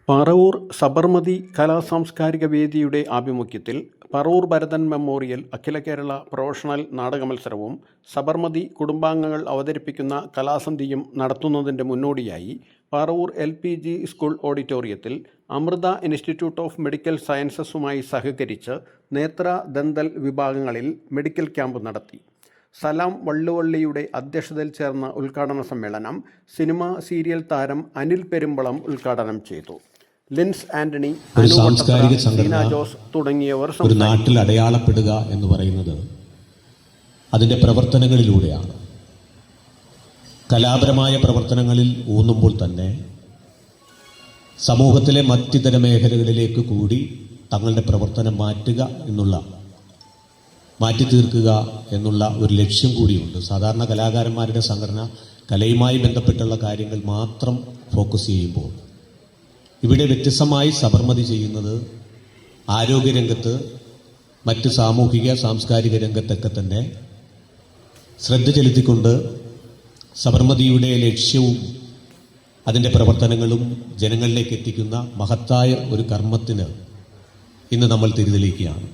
പറവൂർ സബർമതി കലാസാംസ്കാരിക വേദിയുടെ ആഭിമുഖ്യത്തിൽ പറവൂർ ഭരതൻ മെമ്മോറിയൽ അഖില കേരള പ്രൊഫഷണൽ നാടകമത്സരവും സബർമതി കുടുംബാംഗങ്ങൾ അവതരിപ്പിക്കുന്ന കലാസന്ധ്യയും നടത്തുന്നതിൻ്റെ മുന്നോടിയായി പറവൂർ LPG സ്കൂൾ ഓഡിറ്റോറിയത്തിൽ അമൃത ഇൻസ്റ്റിറ്റ്യൂട്ട് ഓഫ് മെഡിക്കൽ സയൻസസുമായി സഹകരിച്ച് നേത്ര ദന്തൽ വിഭാഗങ്ങളിൽ മെഡിക്കൽ ക്യാമ്പ് നടത്തി. സലാം വള്ളുവള്ളിയുടെ അധ്യക്ഷതയിൽ ചേർന്ന ഉദ്ഘാടന സമ്മേളനം സിനിമ സീരിയൽ താരം അനിൽ പെരുമ്പളം ഉദ്ഘാടനം ചെയ്തു. ലിൻസ് ആന്റണി, സാംസ്കാരിക സംഘടന ജോസ് തുടങ്ങിയവർ ഒരു നാട്ടിൽ അടയാളപ്പെടുക എന്ന് പറയുന്നത് അതിൻ്റെ പ്രവർത്തനങ്ങളിലൂടെയാണ്. കലാപരമായ പ്രവർത്തനങ്ങളിൽ ഊന്നുമ്പോൾ തന്നെ സമൂഹത്തിലെ മറ്റിതര മേഖലകളിലേക്ക് കൂടി തങ്ങളുടെ പ്രവർത്തനം മാറ്റി തീർക്കുക എന്നുള്ള ഒരു ലക്ഷ്യം കൂടിയുണ്ട്. സാധാരണ കലാകാരന്മാരുടെ സംഘടന കലയുമായി ബന്ധപ്പെട്ടുള്ള കാര്യങ്ങൾ മാത്രം ഫോക്കസ് ചെയ്യുമ്പോൾ ഇവിടെ വ്യത്യസ്തമായി സബർമതി ചെയ്യുന്നത് ആരോഗ്യരംഗത്ത്, മറ്റ് സാമൂഹിക സാംസ്കാരിക രംഗത്തൊക്കെ തന്നെ ശ്രദ്ധ ചെലുത്തിക്കൊണ്ട് സബർമതിയുടെ ലക്ഷ്യവും അതിൻ്റെ പ്രവർത്തനങ്ങളും ജനങ്ങളിലേക്ക് എത്തിക്കുന്ന മഹത്തായ ഒരു കർമ്മത്തിന് ഇന്ന് നമ്മൾ തിരിതെളിക്കുകയാണ്.